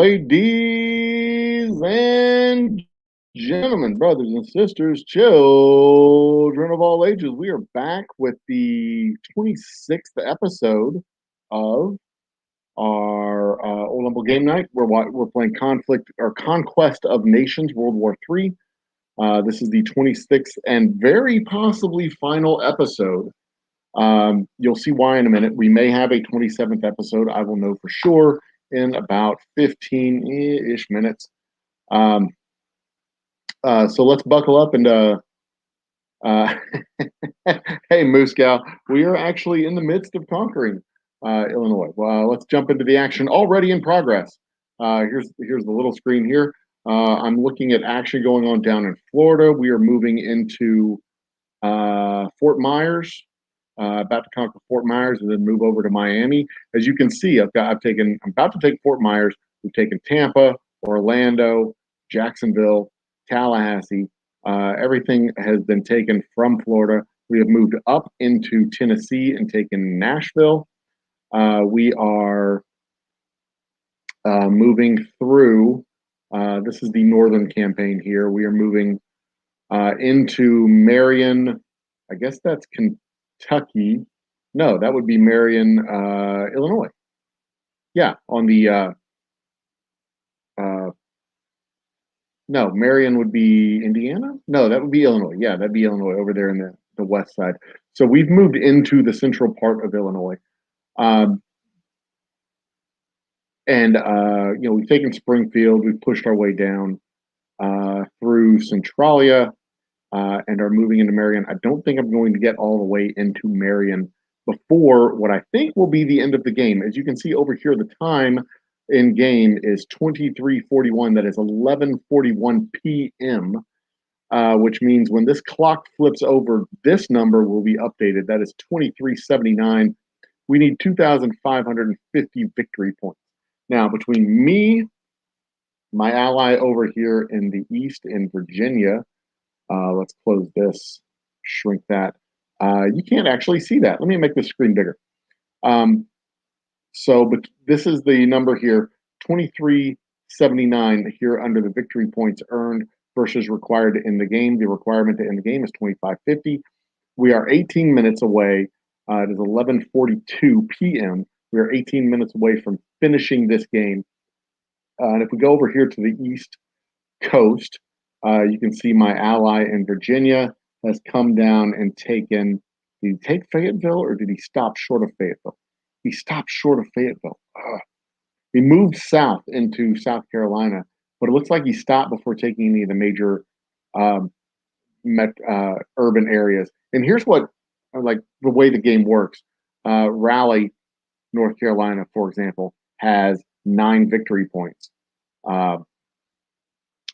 Ladies and gentlemen, brothers and sisters, children of all ages, we are back with the 26th episode of our Old Humble Game Night. We're playing Conflict or Conquest of Nations, World War III. This is the 26th and very possibly final episode. You'll see why in a minute. We may have a 27th episode. I will know for sure in about 15-ish minutes. Um, so let's buckle up and uh, hey, Moose Gal, we are actually in the midst of conquering Illinois. Well, let's jump into the action already in progress. Here's the little screen here. I'm looking at action going on down in Florida. We are moving into Fort Myers. About to conquer Fort Myers and then move over to Miami. As you can see, I'm about to take Fort Myers. We've taken Tampa, Orlando, Jacksonville, Tallahassee. Everything has been taken from Florida. We have moved up into Tennessee and taken Nashville. We are moving through. This is the northern campaign here. We are moving into Marion. I guess that's Kentucky. No, that would be Marion, Illinois. Yeah, on the uh, no, Marion would be Indiana. No, that would be Illinois. Yeah, that'd be Illinois over there in the west side. So we've moved into the central part of Illinois, um, and we've taken Springfield. We've pushed our way down through Centralia and are moving into Marion. I don't think I'm going to get all the way into Marion before what I think will be the end of the game. As you can see over here, the time in game is 23:41. That is 11:41 p.m., which means when this clock flips over, this number will be updated. That is 23:79. We need 2,550 victory points. Now, between me, my ally over here in the east in Virginia, let's close this, shrink that. You can't actually see that. Let me make the screen bigger. But this is the number here, 2379 here under the victory points earned versus required to end the game. The requirement to end the game is 2550. We are 18 minutes away. It is 11:42 p.m. We are 18 minutes away from finishing this game. And if we go over here to the east coast, you can see my ally in Virginia has come down and taken. Did he take Fayetteville or did he stop short of Fayetteville? He stopped short of Fayetteville. He moved south into South Carolina, but it looks like he stopped before taking any of the major um, urban areas. And here's what, like, the way the game works. Raleigh, North Carolina, for example, has 9 victory points. Uh,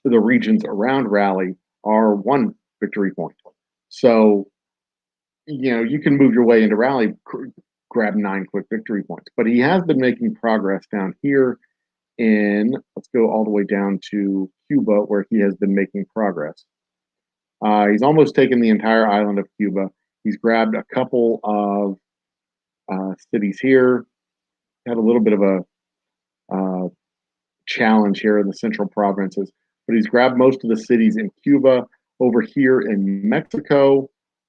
the regions around Raleigh are 1 victory point. So, you can move your way into Raleigh, grab 9 quick victory points. But he has been making progress down here let's go all the way down to Cuba, where he has been making progress. He's almost taken the entire island of Cuba. He's grabbed a couple of cities here. Had a little bit of a challenge here in the central provinces, but he's grabbed most of the cities in Cuba. Over here in Mexico,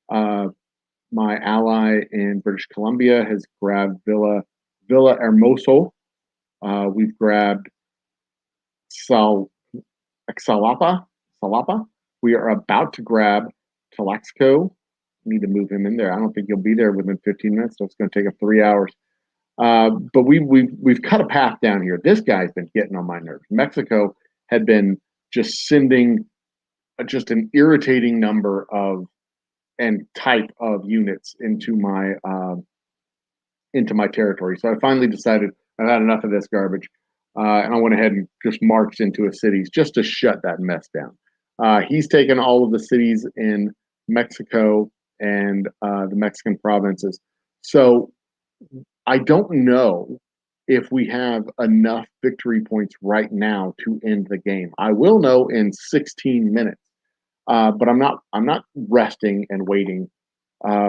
my ally in British Columbia has grabbed Villa Hermoso. We've grabbed Salapa. We are about to grab Tlaxco. Need to move him in there. I don't think he'll be there within 15 minutes, so it's going to take up 3 hours. But we've cut a path down here. This guy's been getting on my nerves. Mexico had been just sending just an irritating number of and type of units into my territory. So I finally decided I've had enough of this garbage, and I went ahead and just marched into his cities just to shut that mess down. He's taken all of the cities in Mexico and the Mexican provinces. So I don't know if we have enough victory points right now to end the game. I will know in 16 minutes, but I'm not resting and waiting.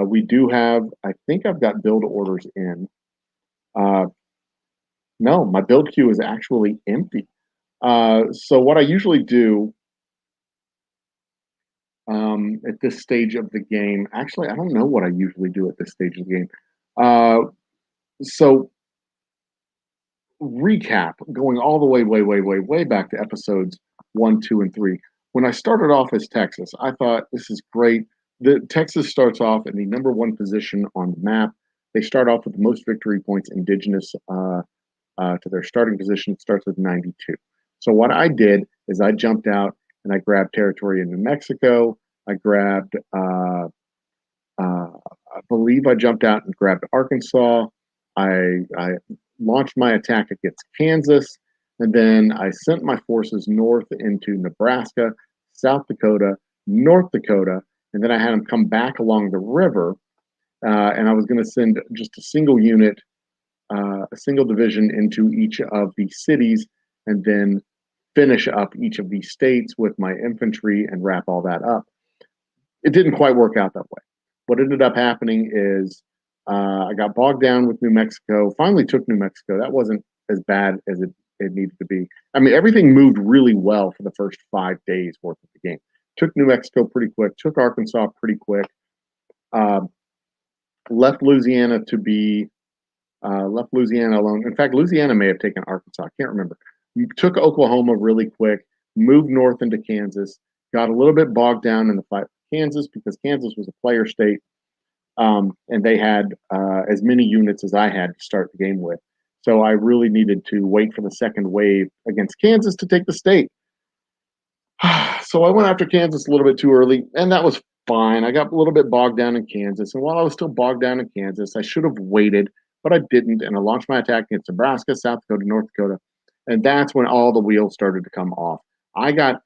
We do have. I think I've got build orders in. Uh, No, my build queue is actually empty. So what I usually do at this stage of the game, actually, I don't know what I usually do at this stage of the game. Uh, so recap, going all the way back to episodes 1, 2, and 3. When I started off as Texas, I thought this is great. The Texas starts off in the number one position on the map. They start off with the most victory points indigenous to their starting position. It starts with 92. So what I did is I jumped out and I grabbed territory in New Mexico. I grabbed, I believe I jumped out and grabbed Arkansas. I launched my attack against Kansas, and then I sent my forces north into Nebraska, South Dakota, North Dakota, and then I had them come back along the river. And I was going to send just a single unit, a single division into each of the cities, and then finish up each of these states with my infantry and wrap all that up. It didn't quite work out that way. What ended up happening is I got bogged down with New Mexico. Finally, took New Mexico. That wasn't as bad as it needed to be. I mean, everything moved really well for the first 5 days worth of the game. Took New Mexico pretty quick. Took Arkansas pretty quick. Uh, left Louisiana to be left Louisiana alone. In fact, Louisiana may have taken Arkansas. I can't remember. Took Oklahoma really quick. Moved north into Kansas. Got a little bit bogged down in the fight with Kansas because Kansas was a player state, and they had as many units as I had to start the game with. So I really needed to wait for the second wave against Kansas to take the state. So I went after Kansas a little bit too early, and that was fine. I got a little bit bogged down in Kansas, and while I was still bogged down in Kansas, I should have waited, but I didn't, and I launched my attack against Nebraska, South Dakota, North Dakota, and that's when all the wheels started to come off. I got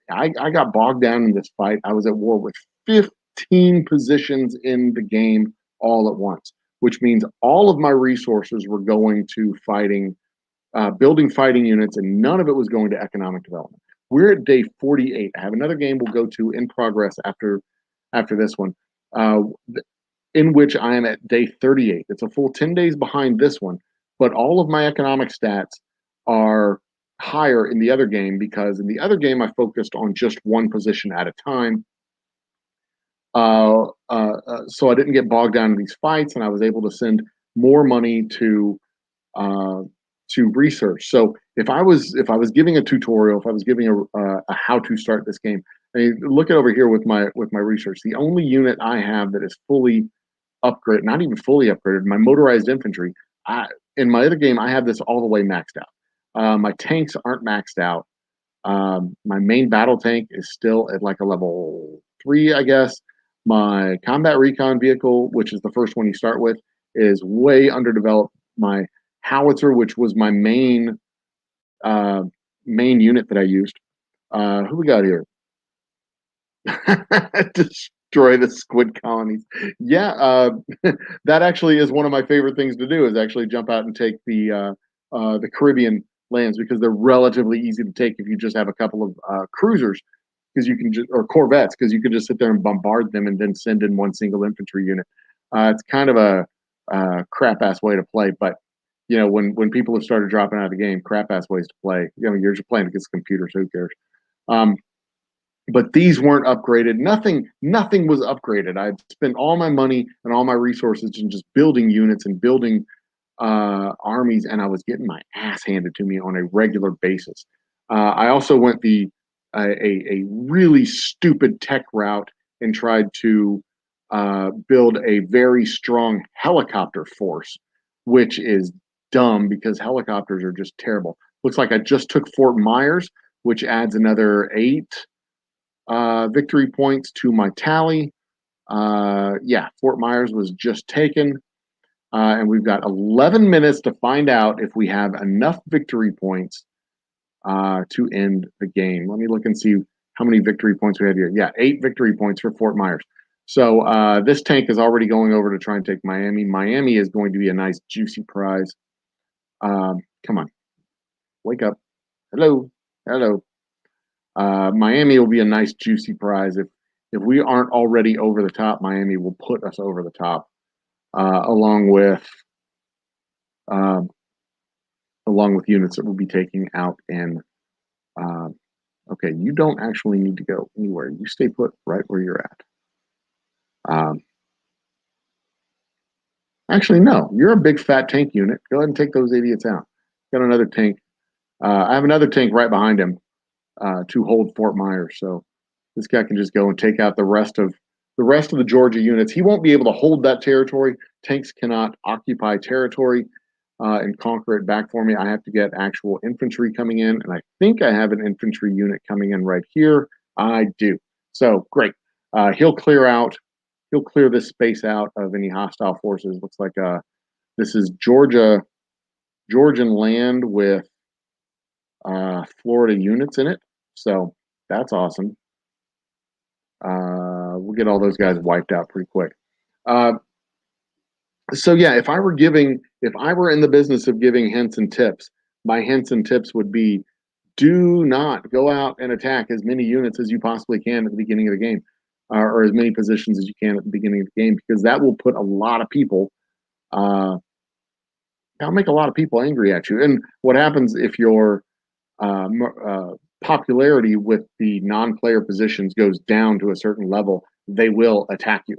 bogged down in this fight. I was at war with 15 positions in the game all at once, which means all of my resources were going to fighting, building fighting units, and none of it was going to economic development. We're at day 48. I have another game we'll go to in progress after this one, uh, in which I am at day 38. It's a full 10 days behind this one, but all of my economic stats are higher in the other game because in the other game I focused on just one position at a time. So I didn't get bogged down in these fights, and I was able to send more money uh, to research. So if I was giving a tutorial, if I was giving a how to start this game, I mean, look at over here with my research. The only unit I have that is fully upgraded, not even fully upgraded, my motorized infantry. I, in my other game, I have this all the way maxed out. My tanks aren't maxed out. My main battle tank is still at like a level 3, I guess. My combat recon vehicle, which is the first one you start with, is way underdeveloped. My howitzer, which was my uh, main unit that I used. Who we got here? Destroy the squid colonies. Yeah, that actually is one of my favorite things to do. Is actually jump out and take the Caribbean lands because they're relatively easy to take if you just have a couple of cruisers because you can just or corvettes because you can just sit there and bombard them and then send in one single infantry unit. It's kind of a crap ass way to play, but you know when people have started dropping out of the game, crap ass ways to play. You know, you're just playing against computers. Who cares? Um, but these weren't upgraded. Nothing was upgraded. I'd spent all my money and all my resources in just building units and building armies, and I was getting my ass handed to me on a regular basis. I also went a really stupid tech route and tried to build a very strong helicopter force, which is dumb because helicopters are just terrible. Looks like I just took Fort Myers, which adds another 8 victory points to my tally. Yeah, Fort Myers was just taken. And we've got 11 minutes to find out if we have enough victory points to end the game. Let me look and see how many victory points we had here. Yeah, 8 victory points for Fort Myers. So this tank is already going over to try and take Miami. Miami is going to be a nice, juicy prize. Come on, wake up. Hello, hello. Miami will be a nice, juicy prize. If we aren't already over the top, Miami will put us over the top, along with uh, along with units that we'll be taking out in. Okay, you don't actually need to go anywhere. You stay put right where you're at. Actually, no, you're a big fat tank unit. Go ahead and take those idiots out. Got another tank. I have another tank right behind him to hold Fort Myers. So this guy can just go and take out the rest of the Georgia units. He won't be able to hold that territory. Tanks cannot occupy territory and conquer it back for me. I have to get actual infantry coming in, and I think I have an infantry unit coming in right here. I do. So great. He'll clear this space out of any hostile forces. Looks like this is Georgian land with Florida units in it. So that's awesome. We'll get all those guys wiped out pretty quick. So yeah, if I were in the business of giving hints and tips, my hints and tips would be: do not go out and attack as many units as you possibly can at the beginning of the game, or as many positions as you can at the beginning of the game, because that will put a lot of people. That'll make a lot of people angry at you. And what happens if your popularity with the non-player positions goes down to a certain level? They will attack you.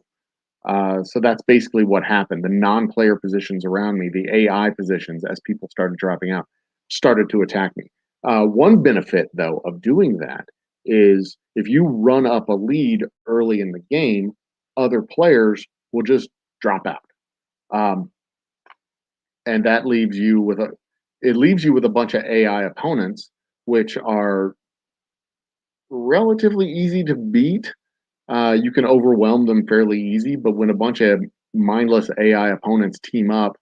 So that's basically what happened. The non-player positions around me, the AI positions, as people started dropping out, started to attack me. One benefit, though, of doing that is if you run up a lead early in the game, other players will just drop out, and that leaves you with a bunch of AI opponents, which are relatively easy to beat. You can overwhelm them fairly easy, but when a bunch of mindless AI opponents team up,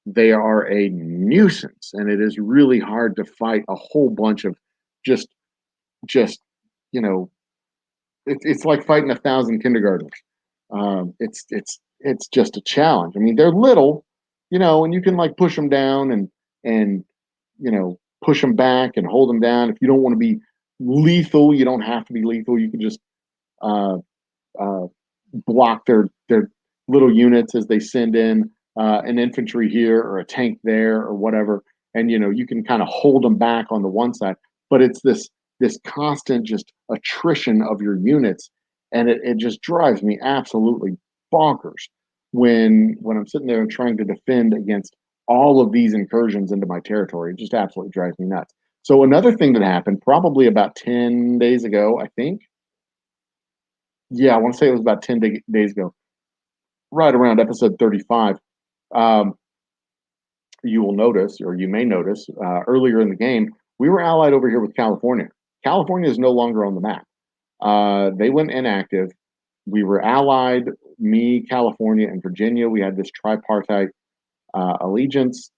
they are a nuisance, and it is really hard to fight a whole bunch of just you know, it's like fighting 1,000 kindergartners. It's just a challenge. I mean, they're little, and you can like push them down and push them back and hold them down. If you don't want to be lethal, you don't have to be lethal. You can just uh, uh, block their little units as they send in an infantry here or a tank there or whatever, and you can kind of hold them back on the one side. But it's this constant just attrition of your units, and it just drives me absolutely bonkers when I'm sitting there and trying to defend against all of these incursions into my territory. It just absolutely drives me nuts. So another thing that happened probably about 10 days ago, I think. Yeah, I want to say it was about 10 days ago, right around episode 35. Um, you will notice, or you may notice, earlier in the game, we were allied over here with California. California is no longer on the map. They went inactive. We were allied, me, California, and Virginia. We had this tripartite allegiance.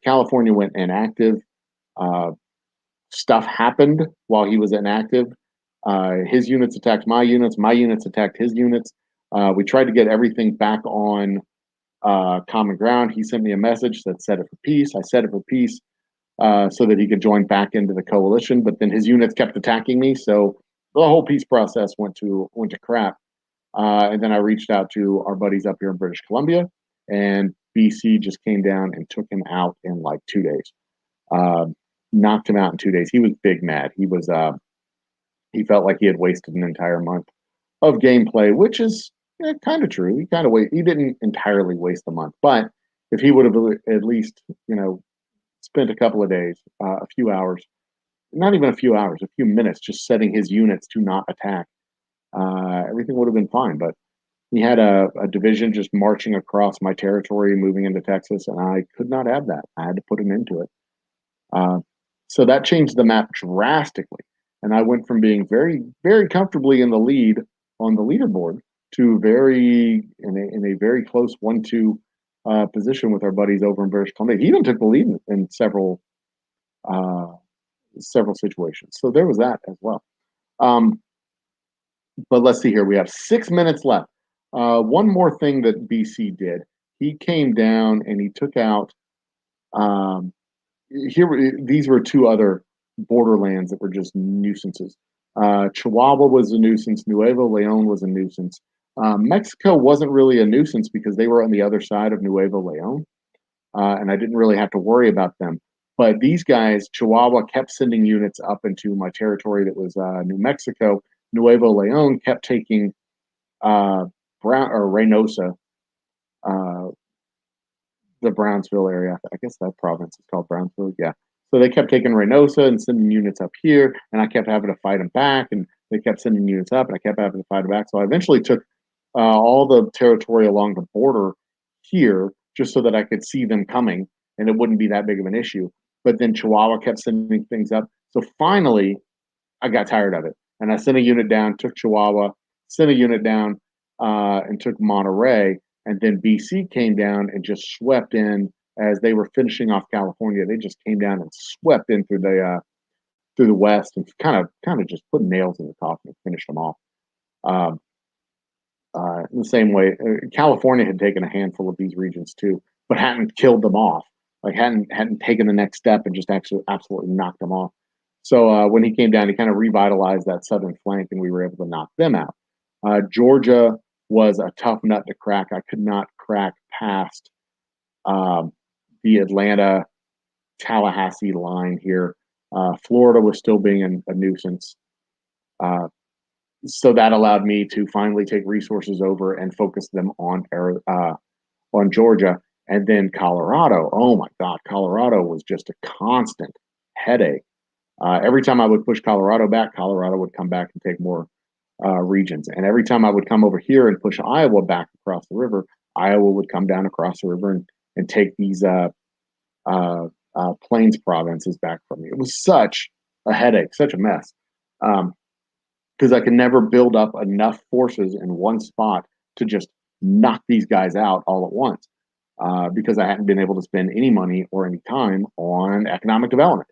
California went inactive. Stuff happened while he was inactive. His units attacked my units. My units attacked his units. We tried to get everything back on common ground. He sent me a message that said it for peace. I said it for peace so that he could join back into the coalition. But then his units kept attacking me, so the whole peace process went to crap. And then I reached out to our buddies up here in British Columbia, and BC just came down and took him out in like 2 days. Knocked him out in 2 days. He was big mad. He felt like he had wasted an entire month of gameplay, which is kind of true. He didn't entirely waste the month, but if he would have at least spent a couple of days, a few hours, not even a few hours, a few minutes, just setting his units to not attack, everything would have been fine. But he had a division just marching across my territory, moving into Texas, and I could not have that. I had to put him into it. So that changed the map drastically. And I went from being very, very comfortably in the lead on the leaderboard to in a very close 1-2 position with our buddies over in British Columbia. He even took the lead in several situations. So there was that as well. But let's see here. We have 6 minutes left. One more thing that BC did. He came down and he took out. These were two other borderlands that were just nuisances. Chihuahua was a nuisance. Nuevo Leon was a nuisance. Mexico wasn't really a nuisance because they were on the other side of Nuevo Leon, and I didn't really have to worry about them. But these guys, Chihuahua, kept sending units up into my territory that was New Mexico. Nuevo Leon kept taking Brown or Reynosa, uh, the Brownsville area. I guess that province is called Brownsville. Yeah. So they kept taking Reynosa and sending units up here, and I kept having to fight them back, and they kept sending units up, and I kept having to fight them back. So I eventually took all the territory along the border here just so that I could see them coming, and it wouldn't be that big of an issue. But then Chihuahua kept sending things up. So finally, I got tired of it, and I sent a unit down, took Chihuahua, sent a unit down, and took Monterey, and then BC came down and just swept in as they were finishing off California. They just came down and swept in through the west and kind of just put nails in the coffin and finished them off. Um, in the same way, California had taken a handful of these regions too, but hadn't killed them off. Like hadn't taken the next step and just actually absolutely knocked them off. So when he came down, he kind of revitalized that southern flank, and we were able to knock them out. Georgia was a tough nut to crack. I could not crack past um, the Atlanta Tallahassee line here. Florida was still being a nuisance. Uh, so that allowed me to finally take resources over and focus them on Georgia, and then Colorado. Oh my God, Colorado was just a constant headache. Every time I would push Colorado back, Colorado would come back and take more regions. And every time I would come over here and push Iowa back across the river, Iowa would come down across the river and take these plains provinces back from me. It was such a headache, such a mess. Because I could never build up enough forces in one spot to just knock these guys out all at once. Because I hadn't been able to spend any money or any time on economic development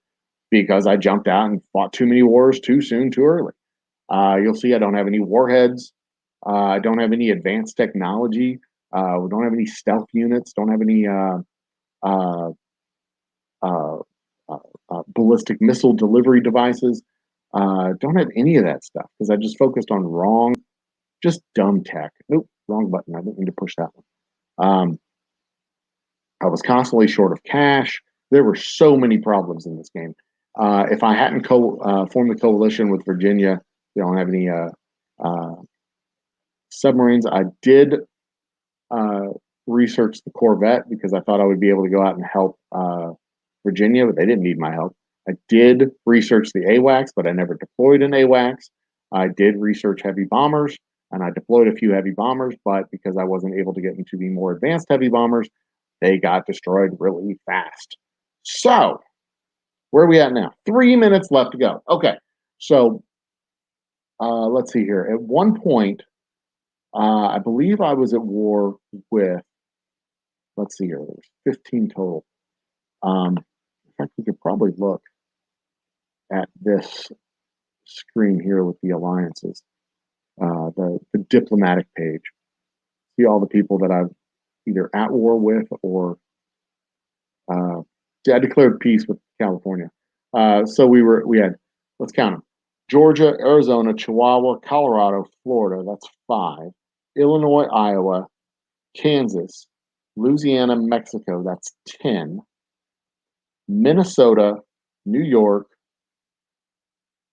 because I jumped out and fought too many wars too soon, too early. You'll see I don't have any warheads. I don't have any advanced technology. We don't have any stealth units. Don't have any uh, uh, ballistic missile delivery devices. Don't have any of that stuff because I just focused on just dumb tech. Nope, wrong button. I didn't mean to push that one. I was constantly short of cash. There were so many problems in this game. If I hadn't formed a coalition with Virginia, they don't have any uh, submarines. I did uh, research the Corvette because I thought I would be able to go out and help Virginia, but they didn't need my help. I did research the AWACS, but I never deployed an AWACS. I did research heavy bombers, and I deployed a few heavy bombers, but because I wasn't able to get into the more advanced heavy bombers, they got destroyed really fast. So, where are we at now? 3 minutes left to go. Okay, so let's see here. At one point, I believe I was at war with, let's see here, there's 15 total. In fact, we could probably look at this screen here with the alliances, the diplomatic page. See all the people that I've either at war with or I declared peace with California. So we had, let's count them: Georgia, Arizona, Chihuahua, Colorado, Florida. That's 5. Illinois, Iowa, Kansas, Louisiana, Mexico. That's 10. Minnesota, New York,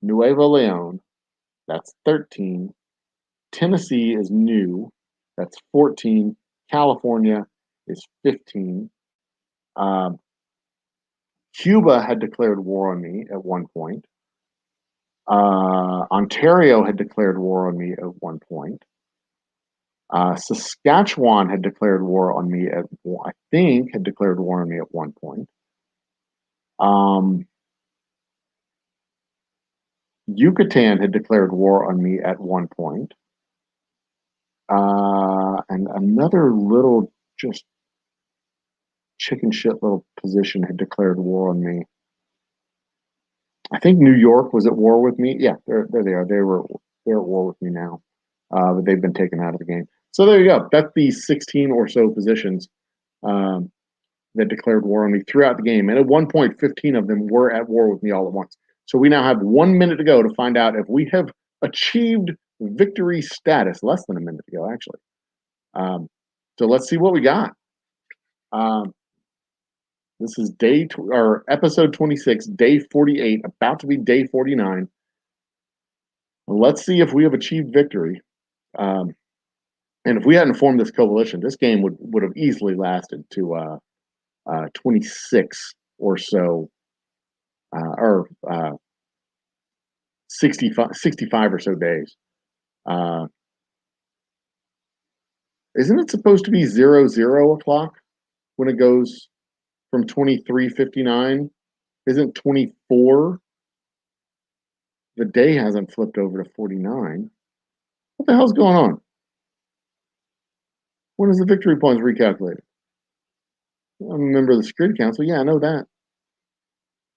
Nuevo Leon. That's 13. Tennessee is new. That's 14. California is 15. Cuba had declared war on me at one point. Ontario had declared war on me at one point. Saskatchewan had declared war on me I think, had declared war on me at one point. Yucatan had declared war on me at one point. And another little just chicken shit little position had declared war on me. I think New York was at war with me. Yeah, there they are. They're at war with me now, but they've been taken out of the game. So there you go. That's the 16 or so positions um, that declared war on me throughout the game. And at one point, 15 of them were at war with me all at once. So we now have 1 minute to go to find out if we have achieved victory status. Less than a minute to go, actually. So let's see what we got. Um, This is or episode 26, day 48, about to be day 49. Let's see if we have achieved victory. Um, and if we hadn't formed this coalition, this game would have easily lasted to 26 or so, or 65 or so days. Uh, isn't it supposed to be 00 o'clock when it goes from 23:59? Isn't 24? The day hasn't flipped over to 49. What the hell's going on? When is the victory points recalculated? I'm a member of the Security Council. Yeah, I know that.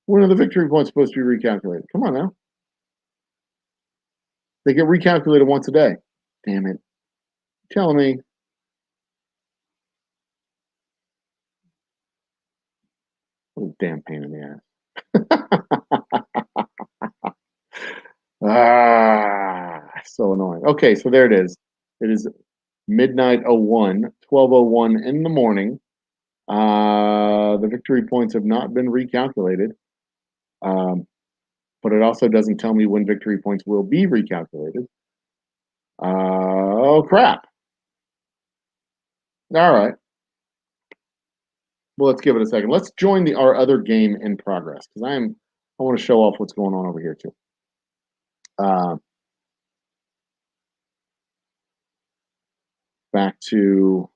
When are the victory points supposed to be recalculated? Come on now. They get recalculated once a day. Damn it. Telling me. What a damn pain in the ass. So annoying. Okay, so there it is. It is midnight 01, 12:01 in the morning. The victory points have not been recalculated. But it also doesn't tell me when victory points will be recalculated. Oh, crap. All right. Well, let's give it a second. Let's join our other game in progress because I want to show off what's going on over here too. Back to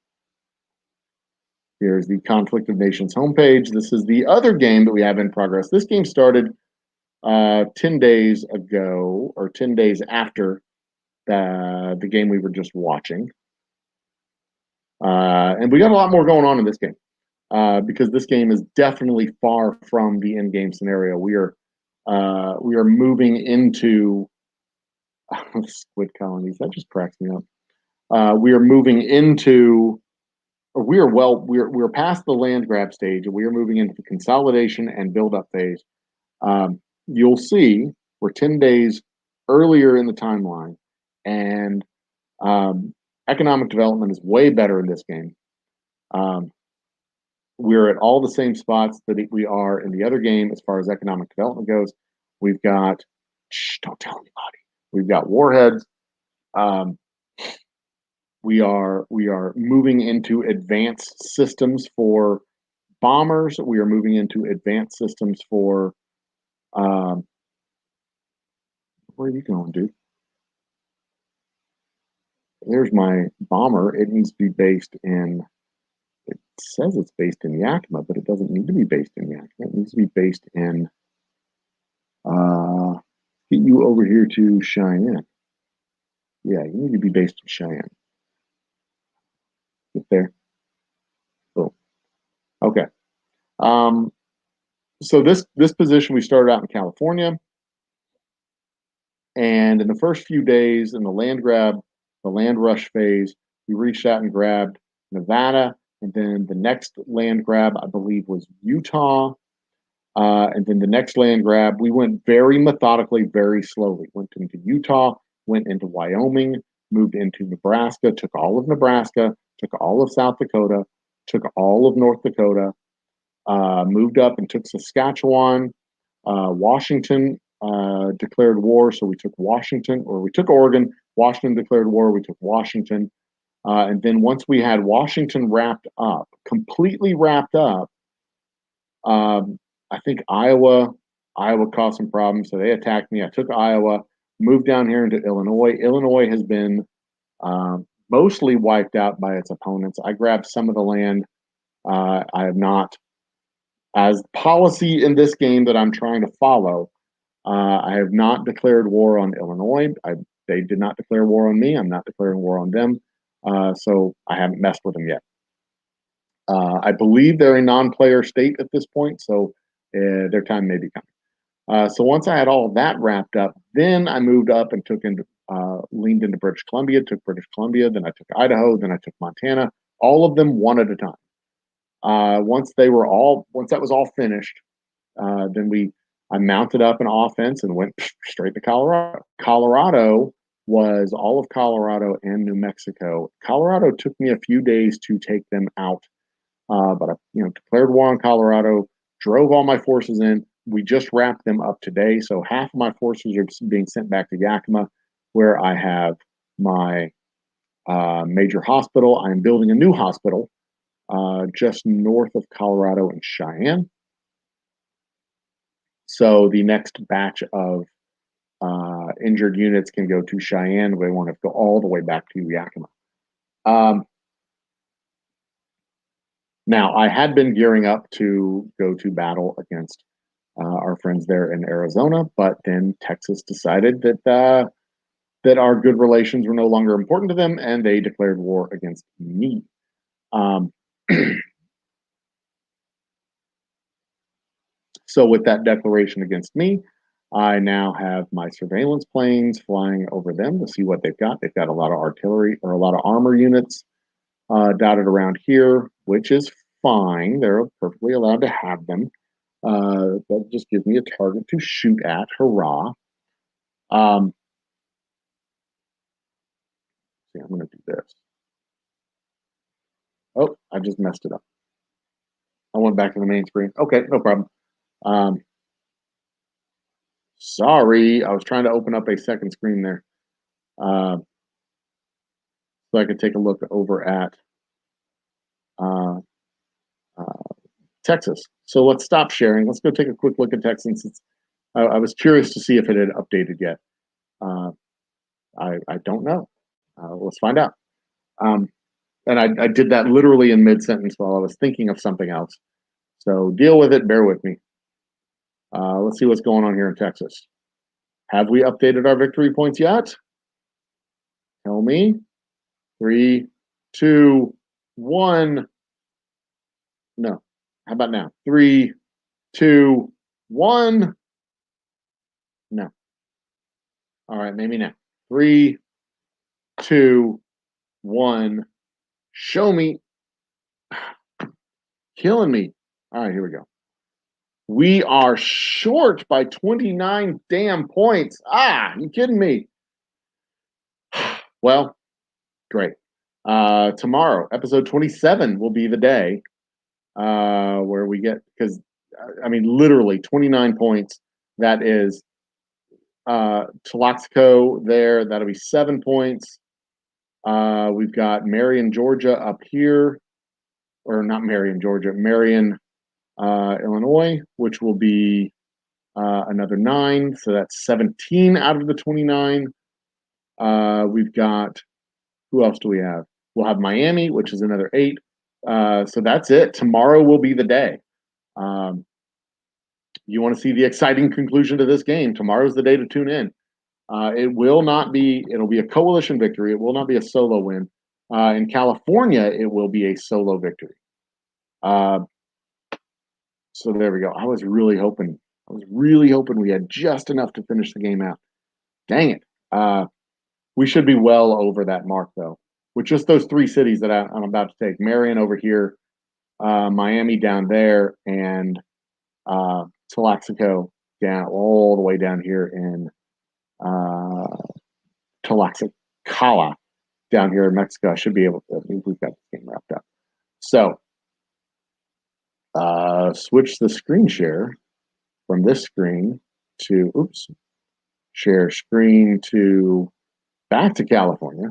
here's the Conflict of Nations homepage. This is the other game that we have in progress. This game started 10 days ago or 10 days after the game we were just watching. And we got a lot more going on in this game because this game is definitely far from the end-game scenario. We are moving into squid colonies. That just cracks me up. We are moving into, or we're past the land grab stage, and we are moving into the consolidation and build-up phase. You'll see we're 10 days earlier in the timeline, and economic development is way better in this game. We're at all the same spots that we are in the other game as far as economic development goes. We've got, don't tell anybody. We've got warheads. We are moving into advanced systems for bombers. We are moving into advanced systems for. Where are you going, dude? There's my bomber. It needs to be based in. It says it's based in Yakima, but it doesn't need to be based in Yakima. It needs to be based in. Get you over here to Cheyenne. Yeah, you need to be based in Cheyenne. Get there. Boom. Okay. So this position we started out in California, and in the first few days in the land rush phase, we reached out and grabbed Nevada, and then the next land grab I believe was Utah, and then the next land grab we went very methodically, very slowly. Went into Utah, went into Wyoming, moved into Nebraska, took all of Nebraska, took all of South Dakota, took all of North Dakota, moved up and took Saskatchewan. Washington declared war, so we took Washington, or we took Oregon. Washington declared war, we took Washington. And then once we had Washington completely wrapped up, I think Iowa caused some problems, so they attacked me. I took Iowa, moved down here into Illinois. Illinois has been mostly wiped out by its opponents. I grabbed some of the land. I have not, as policy in this game that I'm trying to follow, I have not declared war on Illinois. They did not declare war on me. I'm not declaring war on them. So I haven't messed with them yet. I believe they're a non-player state at this point, so their time may be coming. So once I had all of that wrapped up, then I moved up and leaned into British Columbia, took British Columbia, then I took Idaho, then I took Montana, all of them one at a time. Once that was all finished, then I mounted up an offense and went straight to Colorado. Colorado was all of Colorado and New Mexico. Colorado took me a few days to take them out. but I, declared war on Colorado, drove all my forces in. We just wrapped them up today, so half of my forces are being sent back to Yakima, where I have my major hospital. I'm building a new hospital just north of Colorado in Cheyenne. So the next batch of injured units can go to Cheyenne. We won't have to go all the way back to Yakima. Now, I had been gearing up to go to battle against our friends there in Arizona, but then Texas decided that that our good relations were no longer important to them, and they declared war against me. So, with that declaration against me, I now have my surveillance planes flying over them to see what they've got. They've got a lot of artillery or a lot of armor units dotted around here, which is fine. They're perfectly allowed to have them. That just gives me a target to shoot at. Hurrah. See, I'm going to do this. Oh, I just messed it up. I went back to the main screen. Okay, no problem. Sorry, I was trying to open up a second screen there. So I could take a look over at Texas. So let's stop sharing. Let's go take a quick look at Texas. I was curious to see if it had updated yet. I don't know. Let's find out. And I did that literally in mid-sentence while I was thinking of something else. So deal with it. Bear with me. Let's see what's going on here in Texas. Have we updated our victory points yet? Tell me. 3, 2, 1. No. How about now? 3, 2, 1. No. All right, maybe now. 3, 2, 1. Show me. Killing me. All right, here we go. We are short by 29 damn points. You kidding me? Well, great. Tomorrow, episode 27 will be the day where we get, because I mean, literally 29 points. That is Tulaxico there. That'll be 7 points. We've got Marion, Georgia up here, or not Marion, Georgia, Marion, Illinois, which will be another 9. So that's 17 out of the 29. We've got, who else do we have? We'll have Miami, which is another 8. So that's it. Tomorrow will be the day. You want to see the exciting conclusion to this game. Tomorrow's the day to tune in. It will not be, it'll be a coalition victory. It will not be a solo win. In California, it will be a solo victory. So there we go. I was really hoping we had just enough to finish the game out. Dang it. We should be well over that mark, though, with just those 3 cities that I'm about to take. Marion over here, Miami down there, and Tulaxico down all the way down here in Tlaxcala down here in Mexico. I should be able to. I think we've got this game wrapped up. So switch the screen share from this screen to share screen to back to California.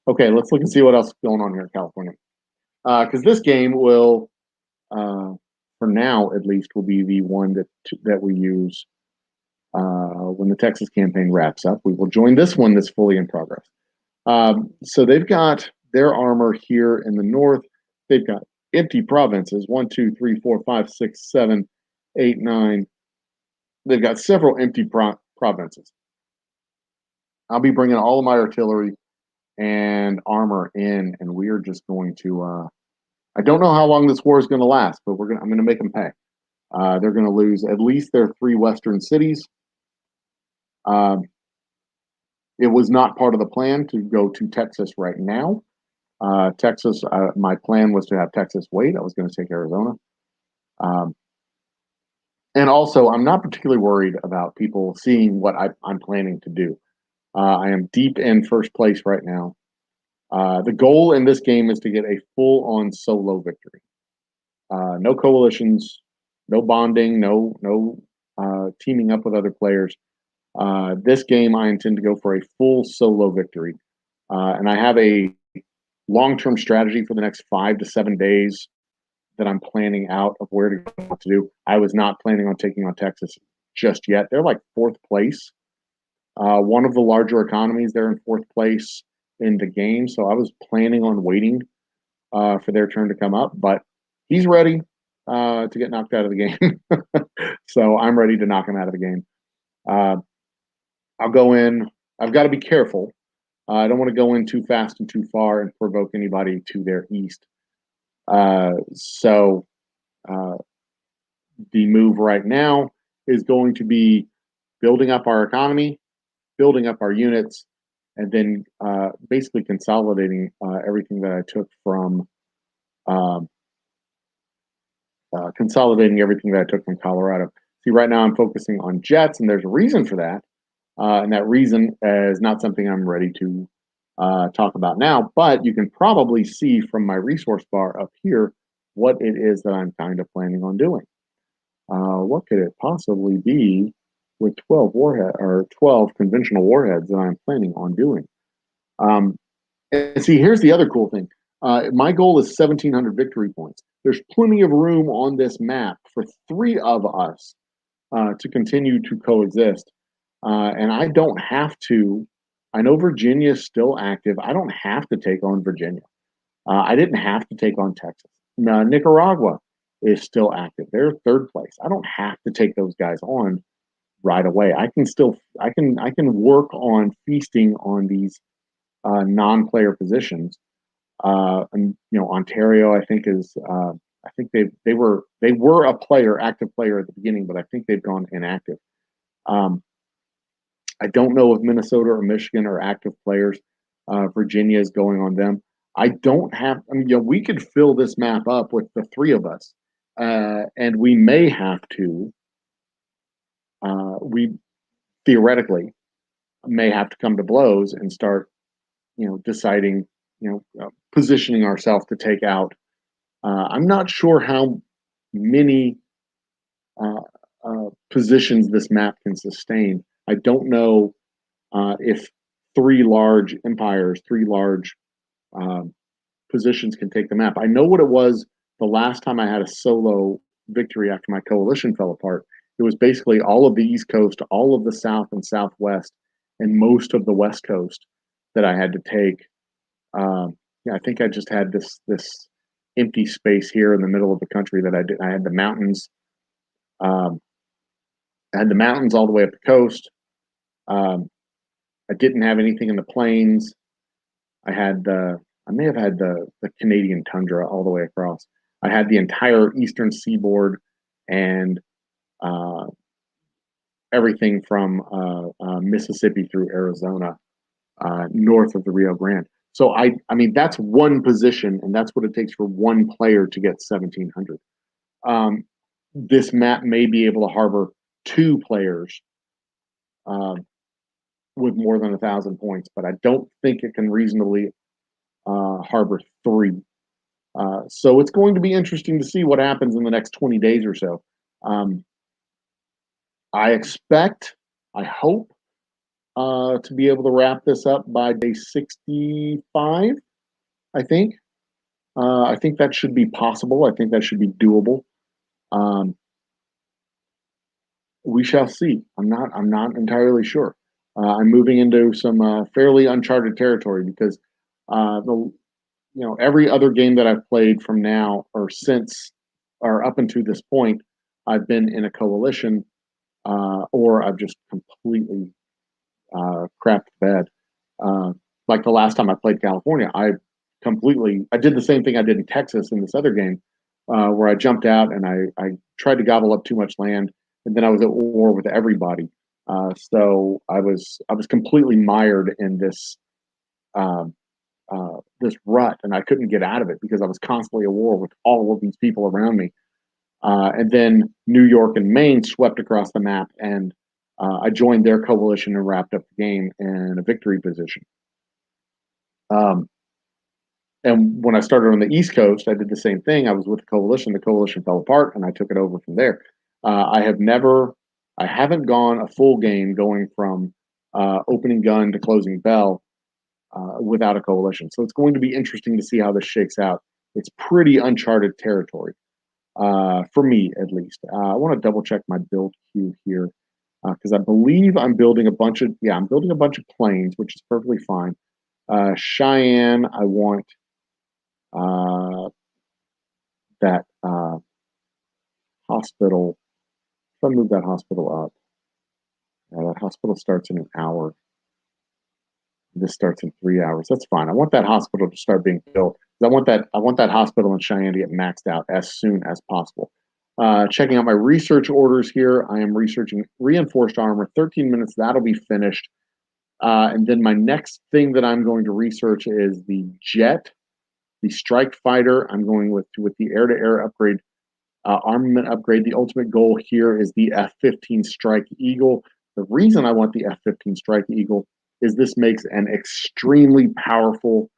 Okay, let's look and see what else is going on here in California. Because this game will, for now at least, will be the one that we use when the Texas campaign wraps up. We will join this one that's fully in progress. So they've got their armor here in the north. They've got empty provinces, 1, 2, 3, 4, 5, 6, 7, 8, 9. They've got several empty provinces. I'll be bringing all of my artillery and armor in, and we are just going to. I don't know how long this war is going to last, but I'm going to make them pay. They're going to lose at least their 3 western cities. It was not part of the plan to go to Texas right now. Texas, my plan was to have Texas wait. I was going to take Arizona. And also, I'm not particularly worried about people seeing what I'm planning to do. I am deep in first place right now. The goal in this game is to get a full-on solo victory. No coalitions, no bonding, no teaming up with other players. This game, I intend to go for a full solo victory, and I have a long-term strategy for the next 5 to 7 days that I'm planning out of where to go, what to do. I was not planning on taking on Texas just yet. They're like fourth place. One of the larger economies, they're in fourth place in the game, so I was planning on waiting for their turn to come up, but he's ready to get knocked out of the game. So I'm ready to knock him out of the game. Uh, I'll go in. I've got to be careful. I don't want to go in too fast and too far and provoke anybody to their east. So the move right now is going to be building up our economy, building up our units, and then basically consolidating everything that I took from um, Colorado. See, right now I'm focusing on jets, and there's a reason for that. And that reason is not something I'm ready to talk about now, but you can probably see from my resource bar up here what it is that I'm kind of planning on doing. What could it possibly be with 12 warhead or 12 conventional warheads that I'm planning on doing? And see, here's the other cool thing. My goal is 1,700 victory points. There's plenty of room on this map for 3 of us to continue to coexist. And I don't have to. I know Virginia is still active. I don't have to take on Virginia. I didn't have to take on Texas. Now, Nicaragua is still active. They're third place. I don't have to take those guys on right away. I can work on feasting on these non-player positions. And Ontario, I think is. I think they were a active player at the beginning, but I think they've gone inactive. Um, I don't know if Minnesota or Michigan are active players. Virginia is going on them. I don't have. I mean, we could fill this map up with the 3 of us, and we may have to. We theoretically may have to come to blows and start, deciding, positioning ourselves to take out. I'm not sure how many positions this map can sustain. I don't know if 3 large empires, 3 large positions can take the map. I know what it was the last time I had a solo victory after my coalition fell apart. It was basically all of the East Coast, all of the South and Southwest, and most of the West Coast that I had to take. Yeah, I think I just had this empty space here in the middle of the country that I did. I had the mountains. I had the mountains all the way up the coast. I didn't have anything in the plains. I may have had the Canadian tundra all the way across. I had the entire eastern seaboard and uh, everything from Mississippi through Arizona, north of the Rio Grande. So I mean that's one position, and that's what it takes for one player to get 1,700. This map may be able to harbor 2 players uh, with more than 1,000 points, but I don't think it can reasonably harbor 3. So it's going to be interesting to see what happens in the next 20 days or so. I expect, I hope, to be able to wrap this up by day 65. I think. I think that should be possible. I think that should be doable. Um, we shall see. I'm not entirely sure. I'm moving into some fairly uncharted territory because the every other game that I've played from now or since or up until this point, I've been in a coalition or I've just completely crapped the bed. Uh, like the last time I played California, I did the same thing I did in Texas in this other game, where I jumped out and I tried to gobble up too much land, and then I was at war with everybody. So I was completely mired in um, this rut, and I couldn't get out of it because I was constantly at war with all of these people around me. And then New York and Maine swept across the map, and I joined their coalition and wrapped up the game in a victory position. Um, And when I started on the East Coast, I did the same thing. I was with the coalition. The coalition fell apart, and I took it over from there. I haven't gone a full game going from opening gun to closing bell without a coalition. So it's going to be interesting to see how this shakes out. It's pretty uncharted territory for me, at least. I want to double check my build queue here because I believe I'm building a bunch of planes, which is perfectly fine. Cheyenne, I want that hospital. If I move that hospital up, that hospital starts in an hour. This starts in 3 hours. That's fine. I want that hospital to start being built. I want that hospital in Cheyenne to get maxed out as soon as possible. Checking out my research orders here. I am researching reinforced armor. 13 minutes. That'll be finished. And then my next thing that I'm going to research is the jet, the strike fighter. I'm going with the air-to-air upgrade, armament upgrade. The ultimate goal here is the F-15 Strike Eagle. The reason I want the F-15 Strike Eagle is this makes an extremely powerful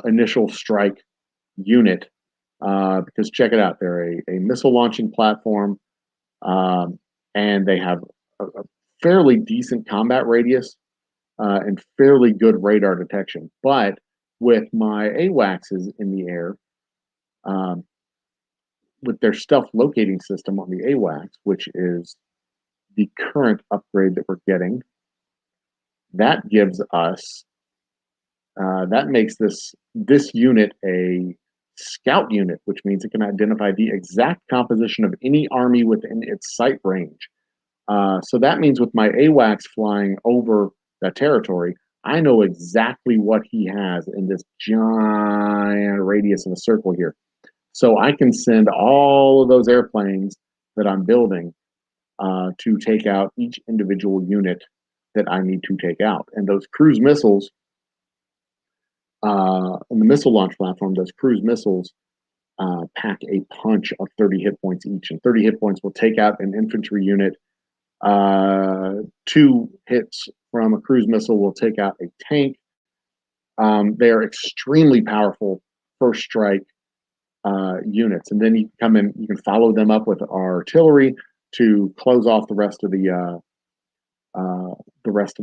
initial strike unit. Because check it out, they're a missile launching platform, and they have a fairly decent combat radius and fairly good radar detection. But with my AWACSs in the air, with their stealth locating system on the AWACS, which is the current upgrade that we're getting, that gives us that makes this unit a scout unit, which means it can identify the exact composition of any army within its sight range. So that means with my AWACS flying over that territory, I know exactly what he has in this giant radius of a circle here. So I can send all of those airplanes that I'm building to take out each individual unit that I need to take out. And those cruise missiles, in the missile launch platform, those cruise missiles pack a punch of 30 hit points each. And 30 hit points will take out an infantry unit. 2 hits from a cruise missile will take out a tank. They are extremely powerful first strike units. And then you come in, you can follow them up with artillery to close off the rest of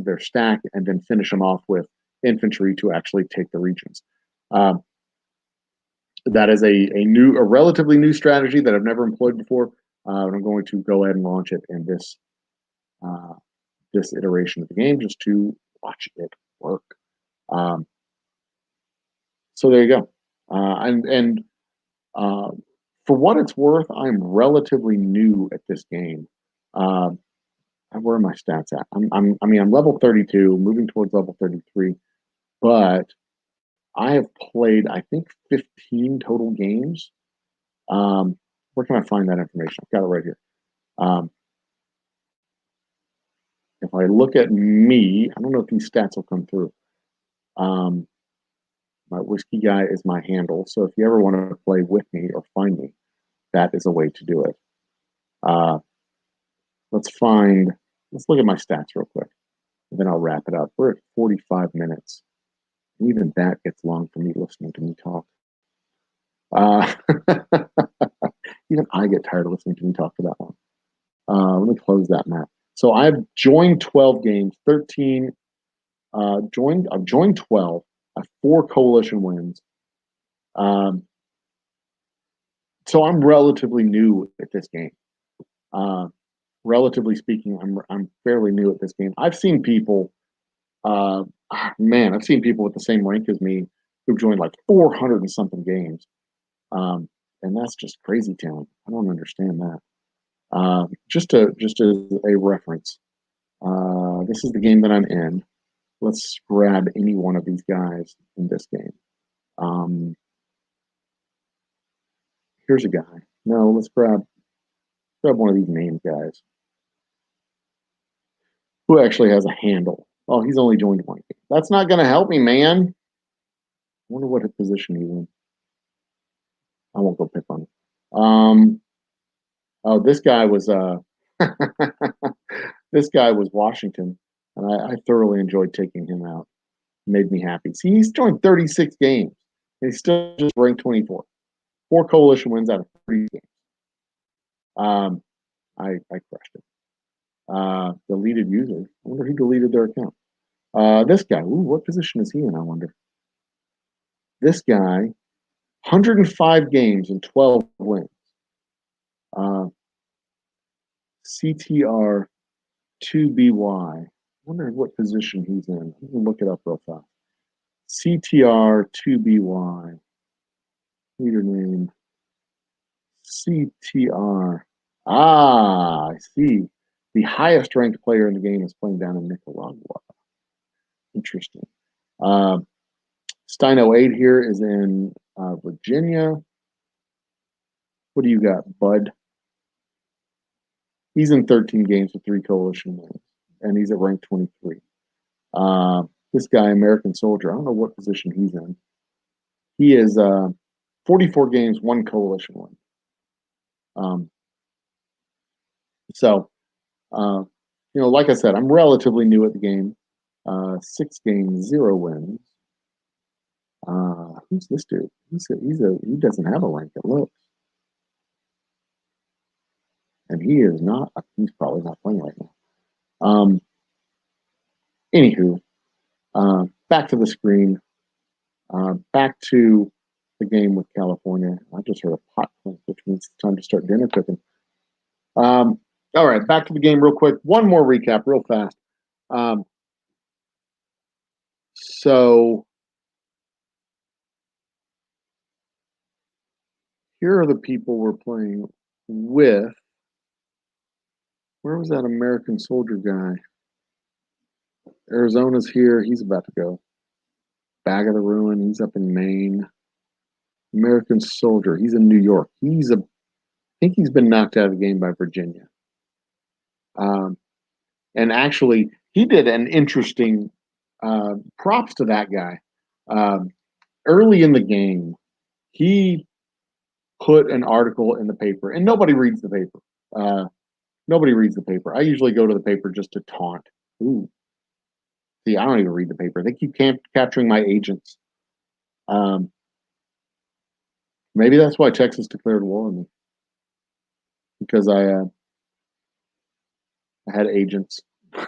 their stack, and then finish them off with infantry to actually take the regions. That is a relatively new strategy that I've never employed before. I'm going to go ahead and launch it in this iteration of the game just to watch it work. So there you go. For what it's worth, I'm relatively new at this game. Where are my stats at? I'm level 32, moving towards level 33, but I have played, I think, 15 total games. Where can I find that information? I've got it right here. If I look at me, I don't know if these stats will come through. My whiskey guy is my handle, so if you ever want to play with me or find me, that is a way to do it. Let's look at my stats real quick, and then I'll wrap it up. We're at 45 minutes. Even that gets long for me listening to me talk. Even I get tired of listening to me talk for that long. Let me close that map. So I've joined 12 games, 13. I've joined 12. I have 4 coalition wins. So I'm relatively new at this game. Relatively speaking, I'm fairly new at this game. I've seen people, I've seen people with the same rank as me who've joined like 400 and something games. And that's just crazy town. I don't understand that. Just as a reference, this is the game that I'm in. Let's grab any one of these guys in this game. Here's a guy. No, let's grab one of these named guys who actually has a handle. Oh, he's only joined 1 game. That's not going to help me, man. I wonder what position he's in. I won't go pick on him. Oh, this guy was this guy was Washington, and I thoroughly enjoyed taking him out. Made me happy. See, he's joined 36 games, and he's still just ranked 24. 4 coalition wins out of 3 games. I crushed it. Deleted user. I wonder who deleted their account. This guy. Ooh, what position is he in? I wonder. This guy, 105 games and 12 wins. CTR 2BY. I wonder what position he's in. I'm gonna look it up real fast. CTR 2BY. Leader name. CTR. Ah, I see. The highest ranked player in the game is playing down in Nicaragua. Interesting. Steino 8 here is in Virginia. What do you got, bud? He's in 13 games with 3 coalition wins, and he's at rank 23. This guy, American Soldier, I don't know what position he's in. He is 44 games, 1 coalition win. Like I said, I'm relatively new at the game. 6 games, 0 wins. Who's this dude? He doesn't have a rank, it looks. And he's probably not playing right now. Anywho, back to the screen. Back to the game with California. I just heard a pot clink, which means it's time to start dinner cooking. All right, back to the game real quick. One more recap real fast. So here are the people we're playing with. Where was that American Soldier guy? Arizona's here. He's about to go. Bag of the Ruin. He's up in Maine. American Soldier. He's in New York. I think he's been knocked out of the game by Virginia. And actually, he did an interesting props to that guy. Early in the game, he put an article in the paper, and nobody reads the paper. Nobody reads the paper. I usually go to the paper just to taunt. Ooh. See, I don't even read the paper. They keep capturing my agents. Maybe that's why Texas declared war on me. Because I had agents.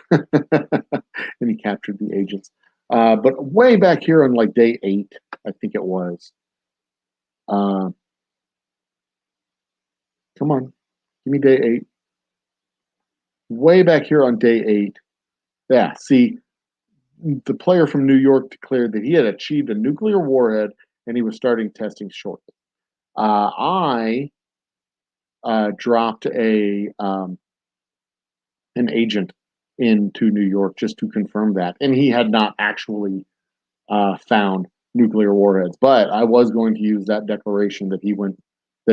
And he captured the agents. But way back here on like day 8, I think it was. Come on. Give me day 8. Way back here on day 8. Yeah, see, the player from New York declared that he had achieved a nuclear warhead and he was starting testing shortly. I dropped an agent into New York just to confirm that, and he had not actually found nuclear warheads. But I was going to use that declaration that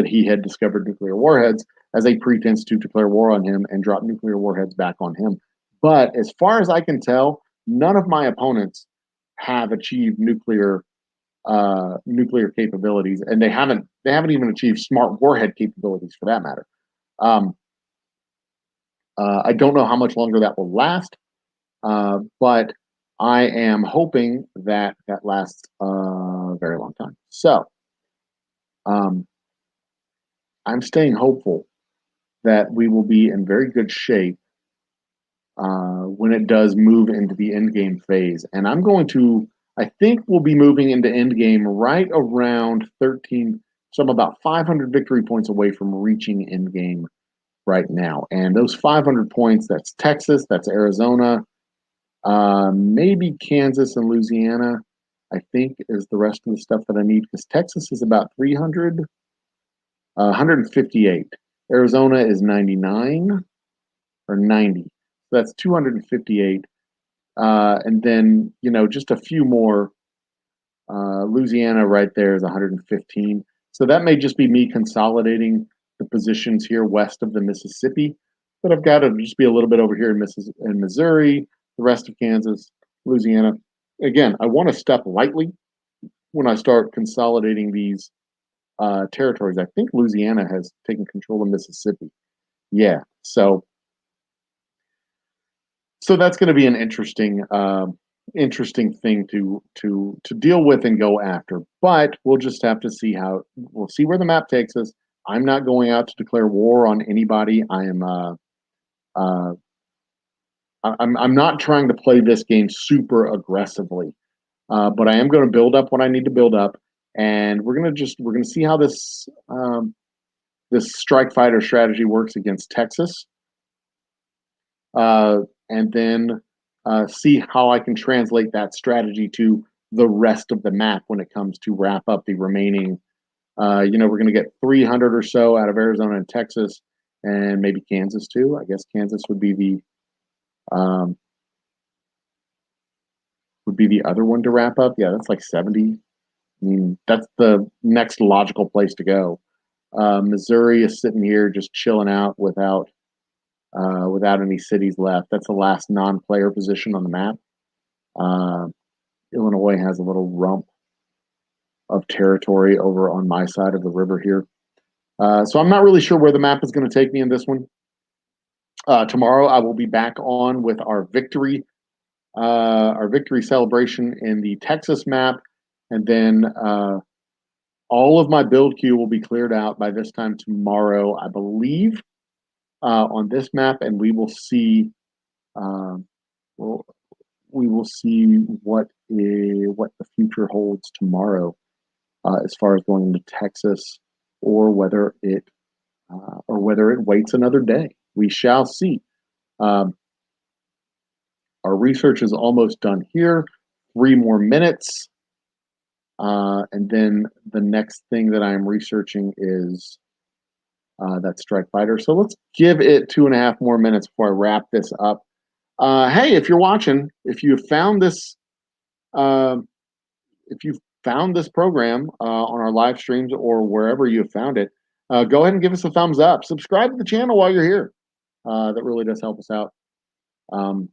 he had discovered nuclear warheads as a pretense to declare war on him and drop nuclear warheads back on him. But as far as I can tell, none of my opponents have achieved nuclear capabilities, and they haven't even achieved smart warhead capabilities for that matter. I don't know how much longer that will last, but I am hoping that lasts a very long time. So I'm staying hopeful that we will be in very good shape when it does move into the end game phase. And I think we'll be moving into end game right around 13. So I'm about 500 victory points away from reaching end game right now. And those 500 points, that's Texas, that's Arizona, maybe Kansas and Louisiana, I think is the rest of the stuff that I need, because Texas is about 300, 158. Arizona is 99 or 90. So that's 258. And then, just a few more. Louisiana right there is 115. So that may just be me consolidating the positions here west of the Mississippi. But I've got to just be a little bit over here in Missouri, the rest of Kansas, Louisiana. Again, I want to step lightly when I start consolidating these territories. I think Louisiana has taken control of Mississippi. Yeah, so that's going to be an interesting interesting thing to deal with and go after. But we'll just have to see how we'll see where the map takes us. I'm not going out to declare war on anybody. Uh, I'm not trying to play this game super aggressively, but I am going to build up what I need to build up, and we're gonna see how this strike fighter strategy works against Texas, and then see how I can translate that strategy to the rest of the map when it comes to wrap up the remaining. We're going to get 300 or so out of Arizona and Texas, and maybe Kansas too. I guess Kansas um, would be the other one to wrap up. Yeah, that's like 70. I mean, that's the next logical place to go. Missouri is sitting here just chilling out without any cities left. That's the last non-player position on the map. Uh, Illinois has a little rump of territory over on my side of the river here. So I'm not really sure where the map is going to take me in this one. Tomorrow I will be back on with our victory celebration in the Texas map, and then all of my build queue will be cleared out by this time tomorrow, I believe, on this map, and we will see. Well, we will see what the future holds tomorrow, as far as going into Texas, or whether it waits another day. We shall see. Um, our research is almost done here. 3 more minutes. And then the next thing that I'm researching is that strike fighter. So let's give it 2.5 more minutes before I wrap this up. Hey, if you're watching, if you found this, uh, if you found this program on our live streams or wherever you have found it, go ahead and give us a thumbs up. Subscribe to the channel while you're here. That really does help us out. Um,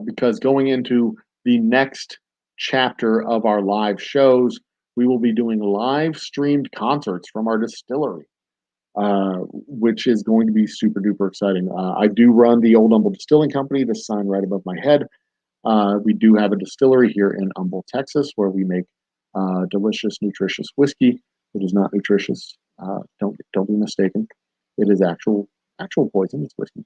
because going into the next chapter of our live shows, we will be doing live streamed concerts from our distillery, which is going to be super duper exciting. I do run the Old Humble Distilling Company, the sign right above my head. We do have a distillery here in Humble, Texas, where we make delicious, nutritious whiskey. It is not nutritious. Don't be mistaken. It is actual poison. It's whiskey.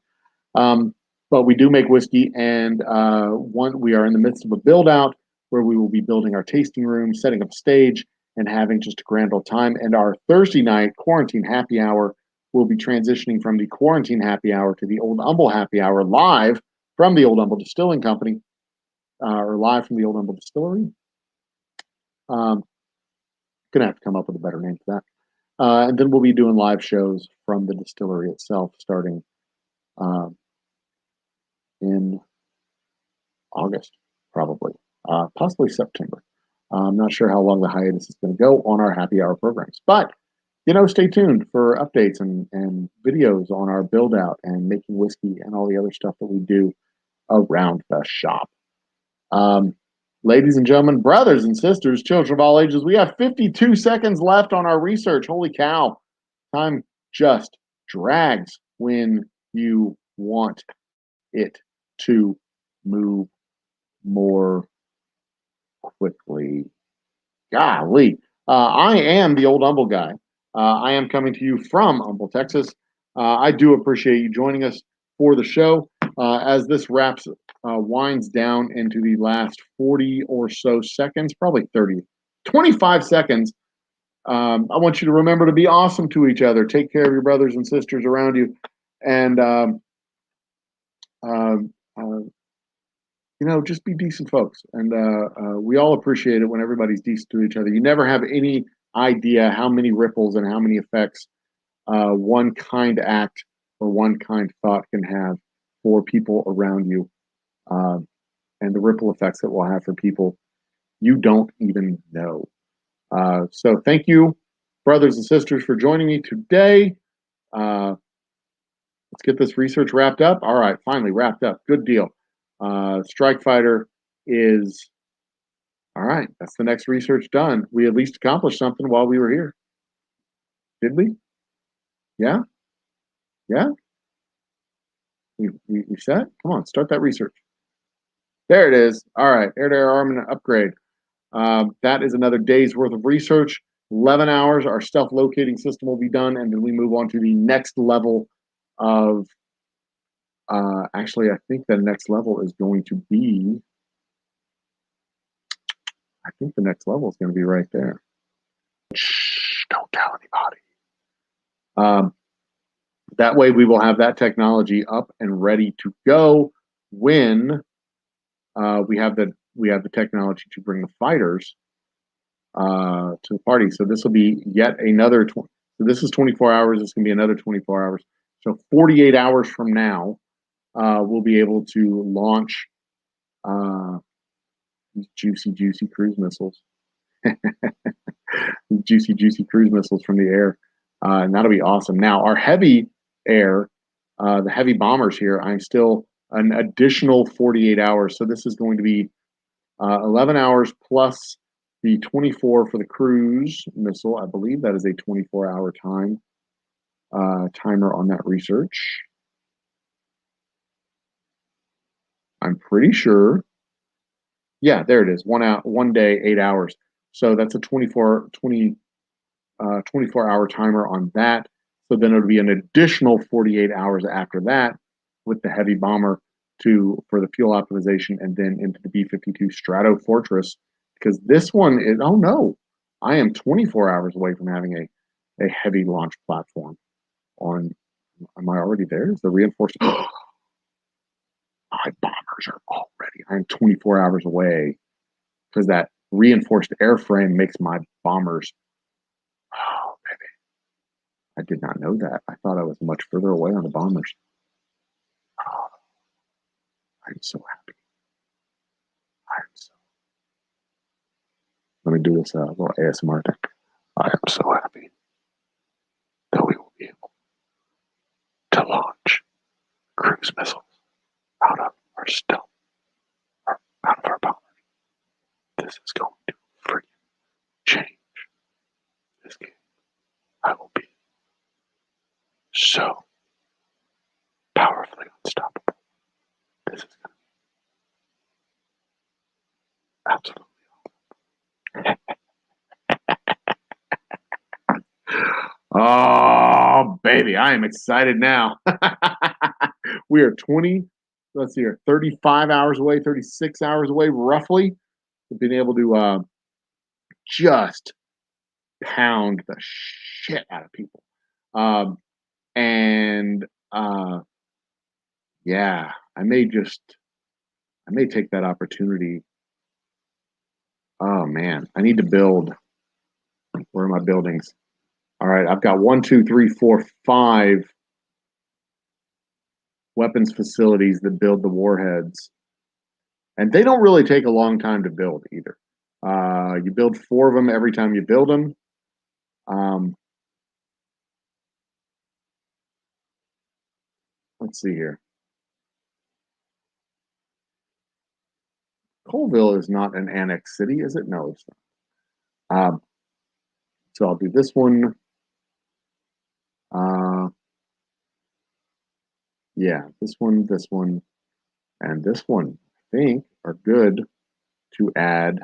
But we do make whiskey, and we are in the midst of a build out where we will be building our tasting room, setting up a stage, and having just a grand old time. And our Thursday night quarantine happy hour will be transitioning from the quarantine happy hour to the Old Humble happy hour live from the Old Humble Distilling Company, or live from the Old Humble Distillery. Gonna have to come up with a better name for that. And then we'll be doing live shows from the distillery itself starting in August, probably, possibly September. I'm not sure how long the hiatus is going to go on our happy hour programs, but stay tuned for updates and videos on our build out and making whiskey and all the other stuff that we do around the shop. Ladies and gentlemen, brothers and sisters, children of all ages, we have 52 seconds left on our research. Holy cow. Time just drags when you want it to move more quickly. Golly. I am the Old Humble guy. I am coming to you from Humble, Texas. I do appreciate you joining us for the show. As this winds down into the last 40 or so seconds, probably 30, 25 seconds, I want you to remember to be awesome to each other. Take care of your brothers and sisters around you. And, uh, uh, just be decent folks. And we all appreciate it when everybody's decent to each other. You never have any idea how many ripples and how many effects one kind act or one kind thought can have for people around you, and the ripple effects that we'll have for people you don't even know. So thank you, brothers and sisters, for joining me today. Let's get this research wrapped up. All right, finally wrapped up. Good deal. Strike Fighter is all right. That's the next research done. We at least accomplished something while we were here. Did we? Yeah? Yeah? We set? Come on, start that research. There it is. All right, air-to-air armament upgrade. That is another day's worth of research. 11 hours, our stealth locating system will be done, and then we move on to the next level of. Actually, I think the next level is going to be. I think the next level is going to be right there. Shh, don't tell anybody. That way, we will have that technology up and ready to go when we have the technology to bring the fighters to the party. So this will be yet another. So this is 24 hours. This can be another 24 hours. So 48 hours from now, we'll be able to launch these juicy cruise missiles. Juicy cruise missiles from the air, and that'll be awesome. Now our heavy air, the heavy bombers here, I'm still an additional 48 hours. So this is going to be 11 hours plus the 24 for the cruise missile. I believe that is a 24-hour timer on that research. I'm pretty sure. Yeah, there it is. 1 day, 8 hours. So that's a 24-hour timer on that. So then it'll be an additional 48 hours after that with the heavy bomber for the fuel optimization, and then into the B-52 Strato Fortress, because this one is, oh no, I am 24 hours away from having a heavy launch platform on. Am I already there? Is the reinforced? My bombers are already. I'm 24 hours away because that reinforced airframe makes my bombers. Oh, baby. I did not know that. I thought I was much further away on the bombers. Oh, I'm so happy. I'm so. Let me do this little ASMR thing. I am so happy that we will be able to launch cruise missiles out of our stealth, or out of our bombers. This is going to freaking change this game. I will be so powerfully unstoppable. This is going to be absolutely. Oh, baby, I am excited now. We are 20, let's see here, 35 hours away, 36 hours away, roughly, from being able to just pound the shit out of people. And yeah, I may take that opportunity. Oh man, I need to build. Where are my buildings? All right, I've got 1, 2, 3, 4, 5 weapons facilities that build the warheads, and they don't really take a long time to build either. You build 4 of them every time you build them. Let's see here. Colville is not an annexed city, is it? No, it's not. So I'll do this one. Yeah, this one, and this one, I think, are good to add. Is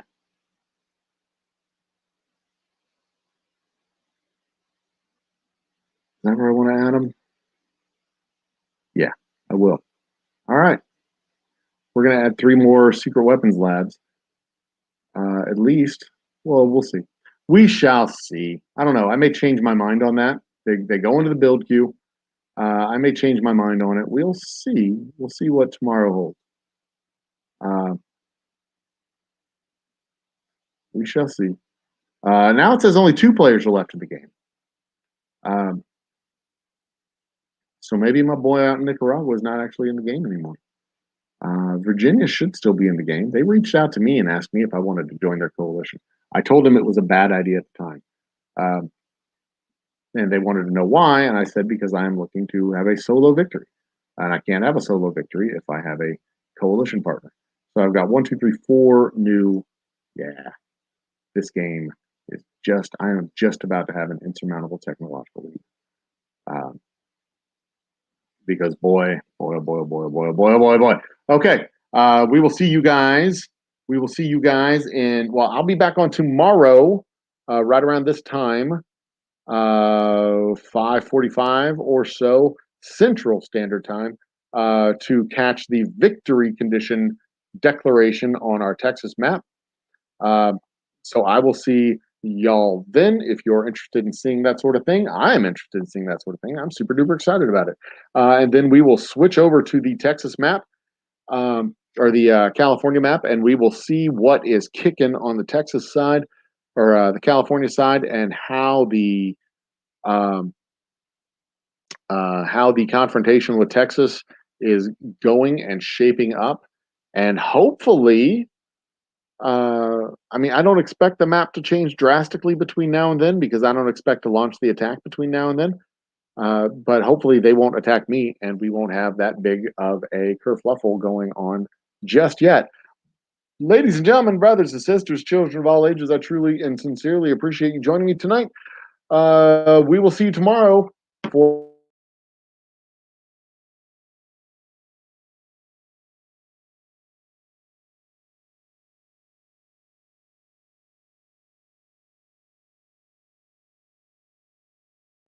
that where I want to add them? Yeah, I will. All right. We're going to add 3 more secret weapons labs. At least. Well, we'll see. We shall see. I don't know. I may change my mind on that. They go into the build queue. I may change my mind on it. We'll see. We'll see what tomorrow holds. We shall see. Now it says only 2 players are left in the game. So maybe my boy out in Nicaragua is not actually in the game anymore. Virginia should still be in the game. They reached out to me and asked me if I wanted to join their coalition. I told them it was a bad idea at the time. And they wanted to know why, and I said because I am looking to have a solo victory. And I can't have a solo victory if I have a coalition partner. So I've got 1, 2, 3, 4 new. Yeah, this game is I am just about to have an insurmountable technological lead. Because boy. Okay, We will see you guys. We will see you guys in. Well, I'll be back on tomorrow, right around this time, 5:45 or so Central Standard Time, to catch the victory condition declaration on our Texas map. Uh, so I will see y'all then. If you're interested in seeing that sort of thing, I am interested in seeing that sort of thing. I'm super duper excited about it. And then we will switch over to the Texas map, or the California map, and we will see what is kicking on the Texas side, or the California side, and um, how the confrontation with Texas is going and shaping up, and hopefully, I mean, I don't expect the map to change drastically between now and then, because I don't expect to launch the attack between now and then. But hopefully they won't attack me, and we won't have that big of a kerfluffle going on just yet. Ladies and gentlemen, brothers and sisters, children of all ages, I truly and sincerely appreciate you joining me tonight. We will see you tomorrow for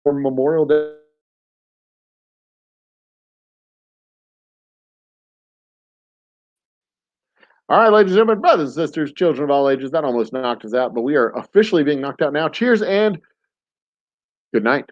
Memorial Day. All right, ladies and gentlemen, brothers and sisters, children of all ages, that almost knocked us out, but we are officially being knocked out now. Cheers and good night.